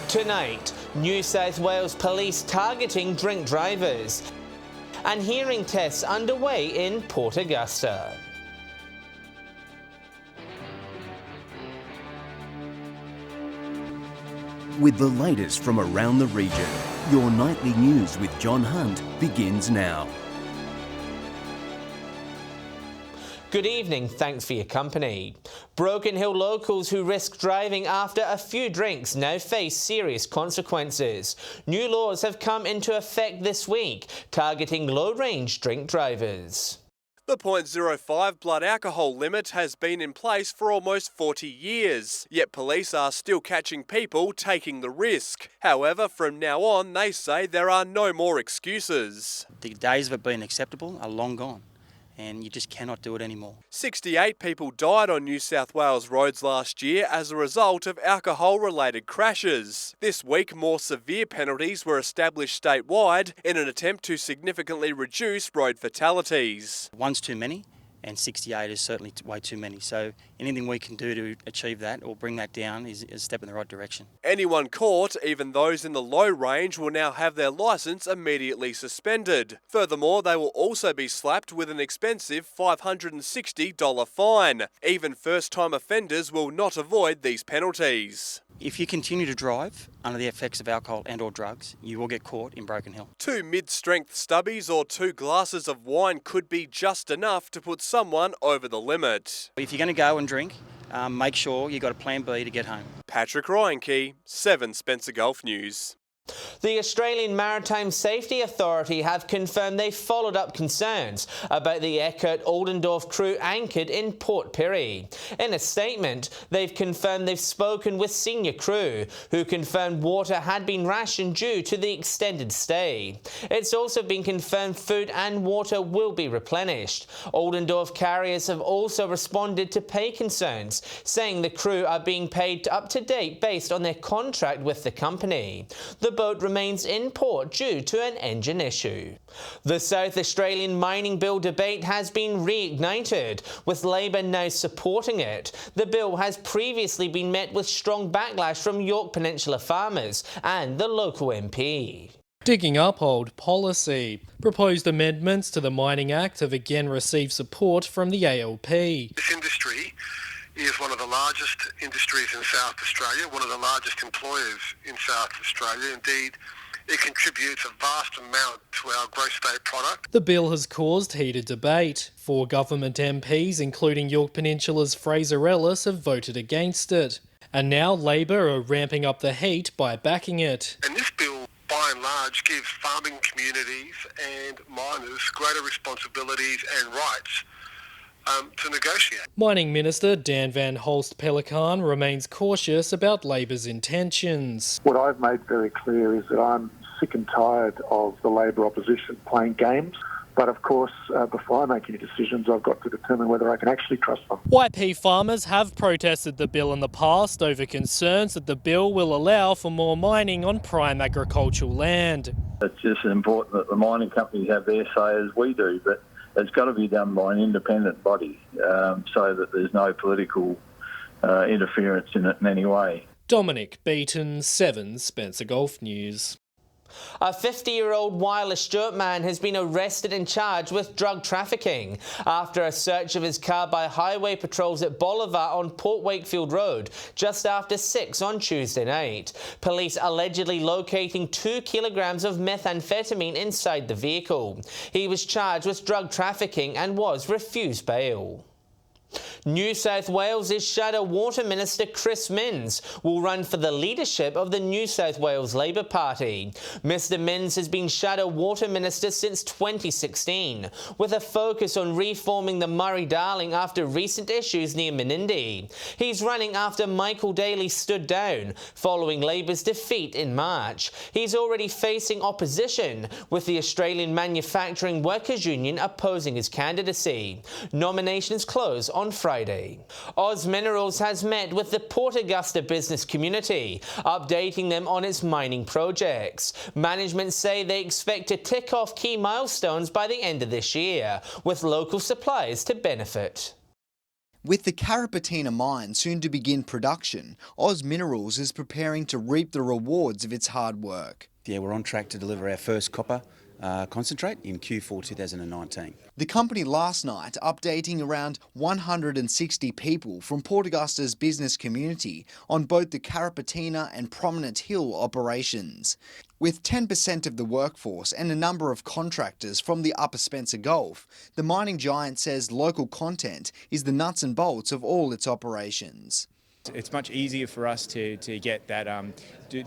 Tonight, New South Wales Police targeting drink drivers, and hearing tests underway in Port Augusta. With the latest from around the region, your nightly news with John Hunt begins now. Good evening, thanks for your company. Broken Hill locals who risk driving after a few drinks now face serious consequences. New laws have come into effect this week, targeting low-range drink drivers. The .05 blood alcohol limit has been in place for almost 40 years, yet police are still catching people taking the risk. However, from now on, they say there are no more excuses. The days of it being acceptable are long gone, and you just cannot do it anymore. 68 people died on New South Wales roads last year as a result of alcohol-related crashes. This week, more severe penalties were established statewide in an attempt to significantly reduce road fatalities. One's too many, and 68 is certainly way too many. So anything we can do to achieve that or bring that down is a step in the right direction. Anyone caught, even those in the low range, will now have their licence immediately suspended. Furthermore, they will also be slapped with an expensive $560 fine. Even first-time offenders will not avoid these penalties. If you continue to drive under the effects of alcohol and or drugs, you will get caught in Broken Hill. 2 mid-strength stubbies or 2 glasses of wine could be just enough to put someone over the limit. If you're going to go and drink, make sure you've got a plan B to get home. Patrick Ryankey, 7 Spencer Gulf News. The Australian Maritime Safety Authority have confirmed they followed up concerns about the Eckert Oldendorff crew anchored in Port Pirie. In a statement, they've confirmed they've spoken with senior crew, who confirmed water had been rationed due to the extended stay. It's also been confirmed food and water will be replenished. Oldendorff carriers have also responded to pay concerns, saying the crew are being paid up to date based on their contract with the company. The boat remains in port due to an engine issue. The South Australian mining bill debate has been reignited, with Labor now supporting it. The bill has previously been met with strong backlash from Yorke Peninsula farmers and the local MP. Digging up old policy. Proposed amendments to the Mining Act have again received support from the ALP. This industry is one of the largest industries in South Australia, one of the largest employers in South Australia. Indeed, it contributes a vast amount to our gross state product. The bill has caused heated debate. 4 government MPs, including Yorke Peninsula's Fraser Ellis, have voted against it. And now Labor are ramping up the heat by backing it. And this bill, by and large, gives farming communities and miners greater responsibilities and rights to negotiate. Mining Minister Dan Van Holst Pelican remains cautious about Labor's intentions. What I've made very clear is that I'm sick and tired of the Labor opposition playing games. But of course, before I make any decisions, I've got to determine whether I can actually trust them. YP farmers have protested the bill in the past over concerns that the bill will allow for more mining on prime agricultural land. It's just important that the mining companies have their say as we do, but it's got to be done by an independent body so that there's no political interference in it in any way. Dominic Beaton, 7 Spencer Gulf News. A 50-year-old wireless Stewart man has been arrested and charged with drug trafficking after a search of his car by highway patrols at Bolivar on Port Wakefield Road just after 6 on Tuesday night. Police allegedly locating 2 kilograms of methamphetamine inside the vehicle. He was charged with drug trafficking and was refused bail. New South Wales' Shadow Water Minister Chris Minns will run for the leadership of the New South Wales Labor Party. Mr Minns has been Shadow Water Minister since 2016, with a focus on reforming the Murray-Darling after recent issues near Menindee. He's running after Michael Daly stood down following Labor's defeat in March. He's already facing opposition, with the Australian Manufacturing Workers Union opposing his candidacy. Nominations close on Friday. Oz Minerals has met with the Port Augusta business community, updating them on its mining projects. Management say they expect to tick off key milestones by the end of this year, with local suppliers to benefit. With the Carrapateena mine soon to begin production, Oz Minerals is preparing to reap the rewards of its hard work. Yeah, we're on track to deliver our first copper concentrate in Q4 2019. The company last night updating around 160 people from Port Augusta's business community on both the Carrapateena and Prominent Hill operations. With 10% of the workforce and a number of contractors from the Upper Spencer Gulf, the mining giant says local content is the nuts and bolts of all its operations. It's much easier for us to get that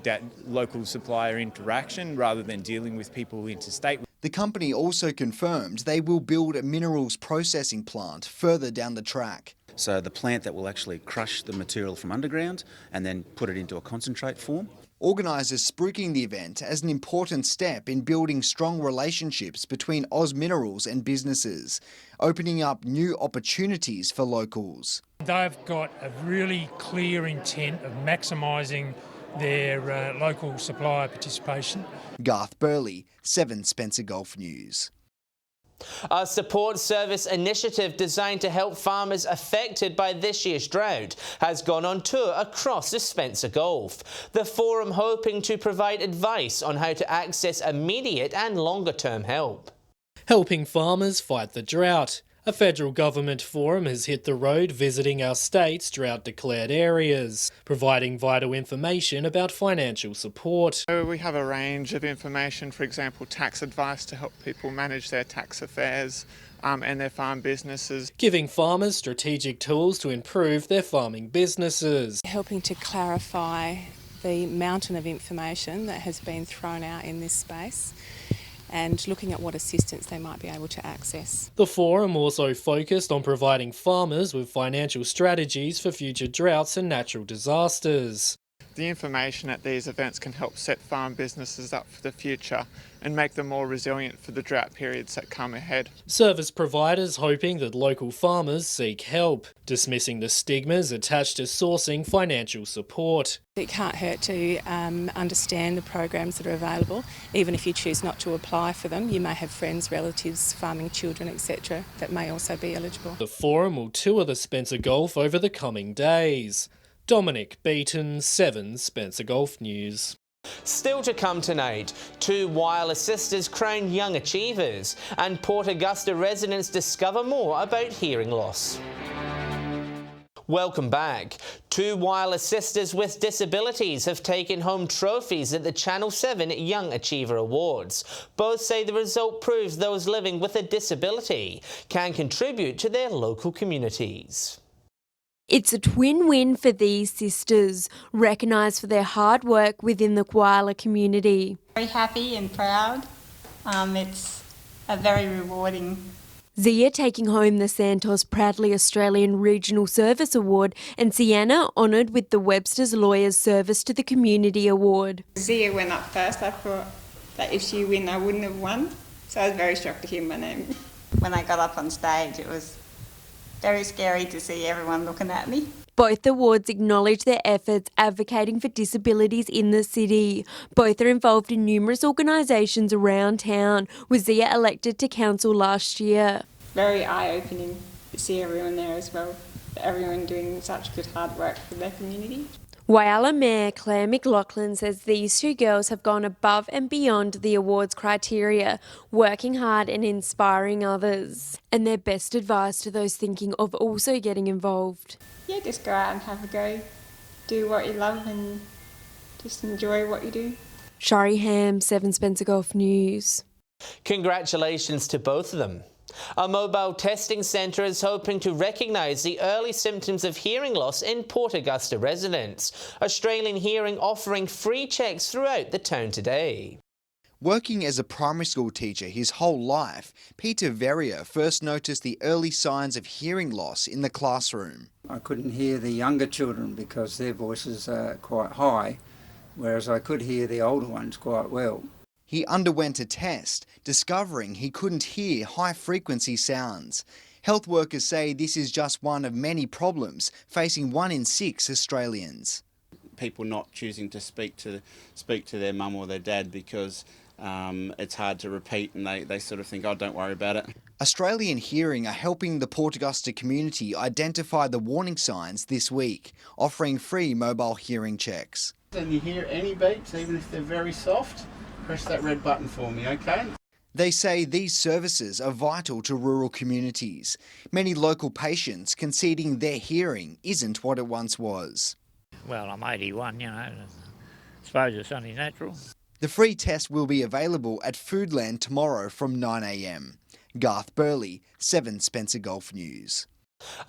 that local supplier interaction rather than dealing with people interstate. The company also confirmed they will build a minerals processing plant further down the track. So the plant that will actually crush the material from underground and then put it into a concentrate form. Organisers spruiking the event as an important step in building strong relationships between Oz Minerals and businesses, opening up new opportunities for locals. They've got a really clear intent of maximising their local supplier participation. Garth Burley, 7 Spencer Gulf News. A support service initiative designed to help farmers affected by this year's drought has gone on tour across the Spencer Gulf. The forum hoping to provide advice on how to access immediate and longer-term help. Helping farmers fight the drought. A federal government forum has hit the road visiting our state's drought-declared areas, providing vital information about financial support. We have a range of information, for example, tax advice to help people manage their tax affairs and their farm businesses. Giving farmers strategic tools to improve their farming businesses. Helping to clarify the mountain of information that has been thrown out in this space, and looking at what assistance they might be able to access. The forum also focused on providing farmers with financial strategies for future droughts and natural disasters. The information at these events can help set farm businesses up for the future and make them more resilient for the drought periods that come ahead. Service providers hoping that local farmers seek help, dismissing the stigmas attached to sourcing financial support. It can't hurt to understand the programs that are available. Even if you choose not to apply for them, you may have friends, relatives, farming children, etc. that may also be eligible. The forum will tour the Spencer Gulf over the coming days. Dominic Beaton, 7 Spencer Gulf News. Still to come tonight, 2 wireless sisters crowned young achievers, and Port Augusta residents discover more about hearing loss. Welcome back. 2 wireless sisters with disabilities have taken home trophies at the Channel 7 Young Achiever Awards. Both say the result proves those living with a disability can contribute to their local communities. It's a twin win for these sisters, recognised for their hard work within the koala community. Very happy and proud. It's a very rewarding. Zia taking home the Santos Proudly Australian Regional Service Award, and Sienna honoured with the Webster's Lawyers Service to the Community Award. Zia went up first. I thought that if she win, I wouldn't have won. So I was very shocked to hear my name. When I got up on stage, it was very scary to see everyone looking at me. Both awards acknowledge their efforts advocating for disabilities in the city. Both are involved in numerous organisations around town, with Zia elected to council last year. Very eye-opening to see everyone there as well, everyone doing such good hard work for their community. Whyalla Mayor Claire McLaughlin says these 2 girls have gone above and beyond the awards criteria, working hard and inspiring others. And their best advice to those thinking of also getting involved. Yeah, just go out and have a go, do what you love and just enjoy what you do. Shari Ham, 7 Spencer Gulf News. Congratulations to both of them. A mobile testing centre is hoping to recognise the early symptoms of hearing loss in Port Augusta residents. Australian Hearing offering free checks throughout the town today. Working as a primary school teacher his whole life, Peter Verrier first noticed the early signs of hearing loss in the classroom. I couldn't hear the younger children because their voices are quite high, whereas I could hear the older ones quite well. He underwent a test, discovering he couldn't hear high-frequency sounds. Health workers say this is just one of many problems facing 1 in 6 Australians. People not choosing to speak to their mum or their dad because it's hard to repeat, and they sort of think, oh, don't worry about it. Australian Hearing are helping the Port Augusta community identify the warning signs this week, offering free mobile hearing checks. And you hear any beeps, even if they're very soft, press that red button for me, okay? They say these services are vital to rural communities, many local patients conceding their hearing isn't what it once was. Well, I'm 81, I suppose it's only natural. The free test will be available at Foodland tomorrow from 9 a.m. Garth Burley, 7 Spencer Gulf News.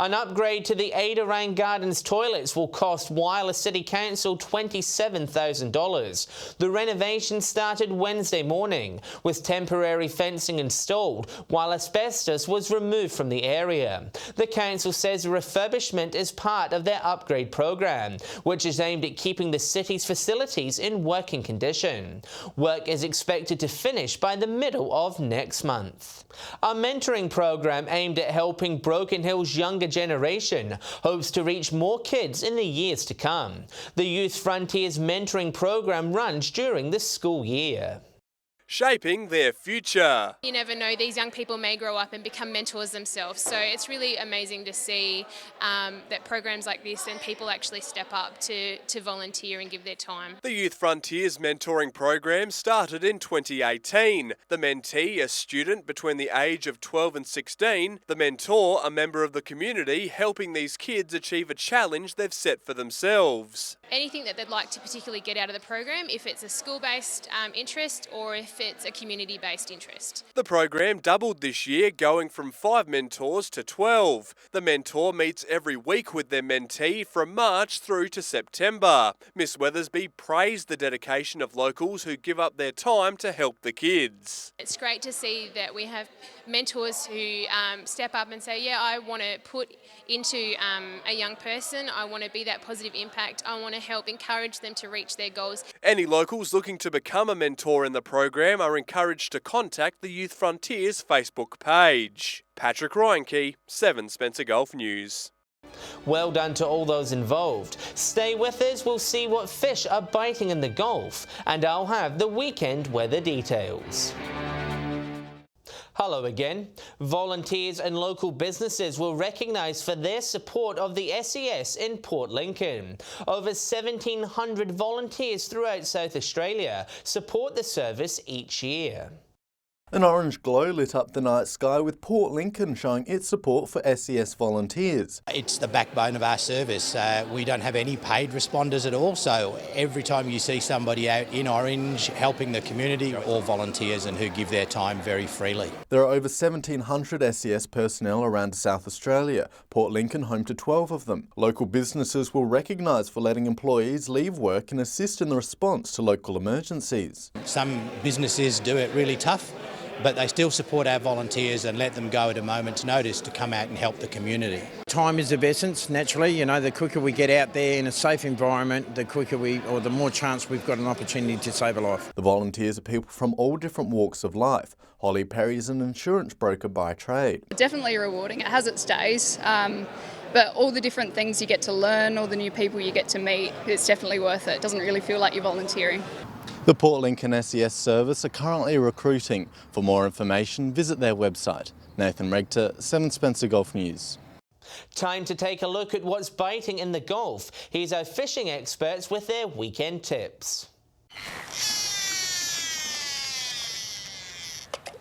An upgrade to the Adarang Gardens toilets will cost Whyalla City Council $27,000. The renovation started Wednesday morning, with temporary fencing installed while asbestos was removed from the area. The council says refurbishment is part of their upgrade program, which is aimed at keeping the city's facilities in working condition. Work is expected to finish by the middle of next month. A mentoring program aimed at helping Broken Hill's younger generation hopes to reach more kids in the years to come. The Youth Frontiers mentoring program runs during the school year. Shaping their future. You never know, these young people may grow up and become mentors themselves, so it's really amazing to see that programs like this and people actually step up to volunteer and give their time. The Youth Frontiers mentoring program started in 2018. The mentee, a student between the age of 12 and 16, the mentor, a member of the community, helping these kids achieve a challenge they've set for themselves. Anything that they'd like to particularly get out of the program, if it's a school-based interest or if it's a community-based interest. The program doubled this year, going from 5 mentors to 12. The mentor meets every week with their mentee from March through to September. Miss Weathersby praised the dedication of locals who give up their time to help the kids. It's great to see that we have mentors who step up and say, yeah, I want to put into a young person, I want to be that positive impact, I want to help encourage them to reach their goals. Any locals looking to become a mentor in the program are encouraged to contact the Youth Frontiers Facebook page. Patrick Reinke, 7 Spencer Gulf News. Well done to all those involved. Stay with us, we'll see what fish are biting in the Gulf, and I'll have the weekend weather details. Hello again. Volunteers and local businesses were recognised for their support of the SES in Port Lincoln. Over 1,700 volunteers throughout South Australia support the service each year. An orange glow lit up the night sky, with Port Lincoln showing its support for SES volunteers. It's the backbone of our service. We don't have any paid responders at all, so every time you see somebody out in orange helping the community, all volunteers and who give their time very freely. There are over 1,700 SES personnel around South Australia, Port Lincoln home to 12 of them. Local businesses will recognised for letting employees leave work and assist in the response to local emergencies. Some businesses do it really tough, but they still support our volunteers and let them go at a moment's notice to come out and help the community. Time is of essence, naturally. The quicker we get out there in a safe environment, the more chance we've got an opportunity to save a life. The volunteers are people from all different walks of life. Holly Perry is an insurance broker by trade. Definitely rewarding. It has its days. But all the different things you get to learn, all the new people you get to meet, it's definitely worth it. It doesn't really feel like you're volunteering. The Port Lincoln SES service are currently recruiting. For more information, visit their website. Nathan Regter, 7 Spencer Gulf News. Time to take a look at what's biting in the Gulf. Here's our fishing experts with their weekend tips.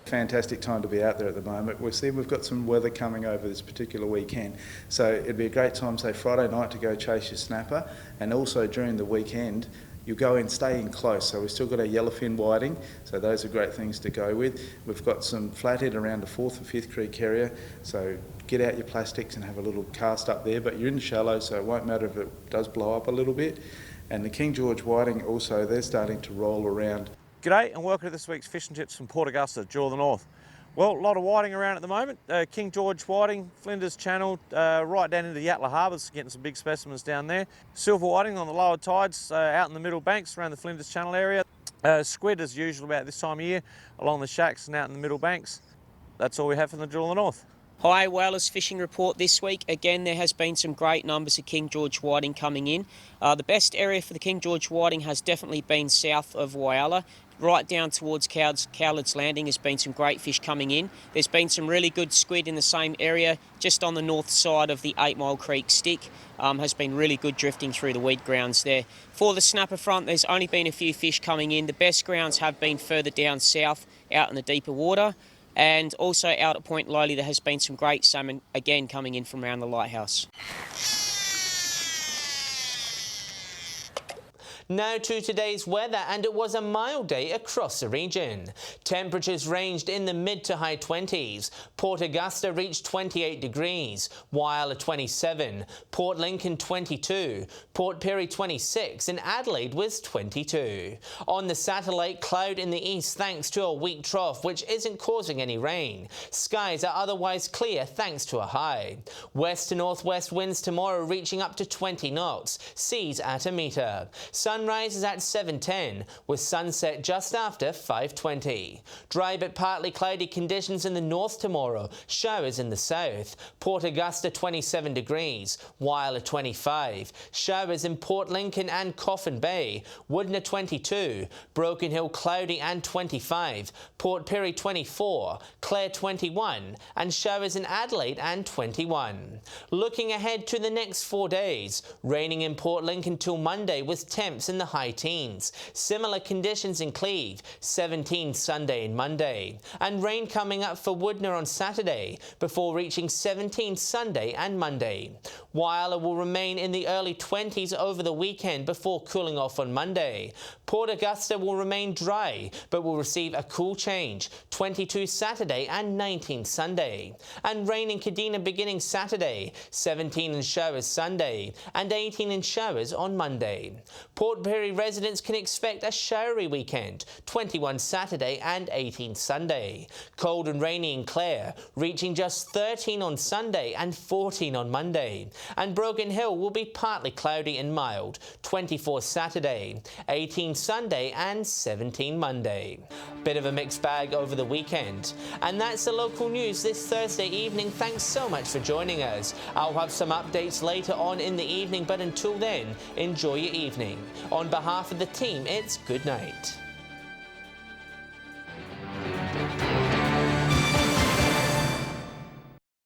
Fantastic time to be out there at the moment. We've got some weather coming over this particular weekend, so it'd be a great time, say Friday night, to go chase your snapper, and also during the weekend you go in, stay in close. So we've still got our yellowfin whiting, so those are great things to go with. We've got some flathead around the 4th and 5th Creek area, so get out your plastics and have a little cast up there, but you're in the shallow, so it won't matter if it does blow up a little bit. And the King George whiting also, they're starting to roll around. G'day and welcome to this week's Fish and Chips from Port Augusta, Jaw of the North. Well, a lot of whiting around at the moment. King George whiting, Flinders Channel, right down into Yatla Harbours, getting some big specimens down there. Silver whiting on the lower tides, out in the middle banks around the Flinders Channel area. Squid as usual about this time of year, along the shacks and out in the middle banks. That's all we have from the Jaw of the North. Hi, Whalers Fishing Report this week. Again, there has been some great numbers of King George whiting coming in. The best area for the King George whiting has definitely been south of Whyalla, right down towards Cowlard's Landing has been some great fish coming in. There's been some really good squid in the same area, just on the north side of the 8 Mile Creek stick. Has been really good drifting through the weed grounds there. For the snapper front, there's only been a few fish coming in. The best grounds have been further down south, out in the deeper water, and also out at Point Lowly there has been some great salmon again coming in from around the lighthouse. Now to today's weather, and it was a mild day across the region. Temperatures ranged in the mid to high 20s. Port Augusta reached 28 degrees, Whyalla 27, Port Lincoln 22, Port Pirie 26, and Adelaide was 22. On the satellite, cloud in the east thanks to a weak trough which isn't causing any rain. Skies are otherwise clear thanks to a high. West to northwest winds tomorrow reaching up to 20 knots, seas at a metre. Sunrise is at 7:10, with sunset just after 5:20. Dry but partly cloudy conditions in the north tomorrow, showers in the south. Port Augusta 27 degrees, Whyalla 25, showers in Port Lincoln and Coffin Bay, Woodner 22, Broken Hill cloudy and 25, Port Pirie 24, Clare 21, and showers in Adelaide and 21. Looking ahead to the next 4 days, raining in Port Lincoln till Monday with temps in the high teens. Similar conditions in Cleve, 17 Sunday and Monday. And rain coming up for Woodner on Saturday, before reaching 17 Sunday and Monday. Whyalla will remain in the early 20s over the weekend before cooling off on Monday. Port Augusta will remain dry, but will receive a cool change, 22 Saturday and 19 Sunday. And rain in Kadina beginning Saturday, 17 in showers Sunday, and 18 in showers on Monday. Port Pirie residents can expect a showery weekend, 21 Saturday and 18 Sunday. Cold and rainy in Clare, reaching just 13 on Sunday and 14 on Monday. And Broken Hill will be partly cloudy and mild, 24 Saturday, 18 Sunday and 17 Monday. Bit of a mixed bag over the weekend. And that's the local news this Thursday evening. Thanks so much for joining us. I'll have some updates later on in the evening, but until then, enjoy your evening. On behalf of the team, it's good night.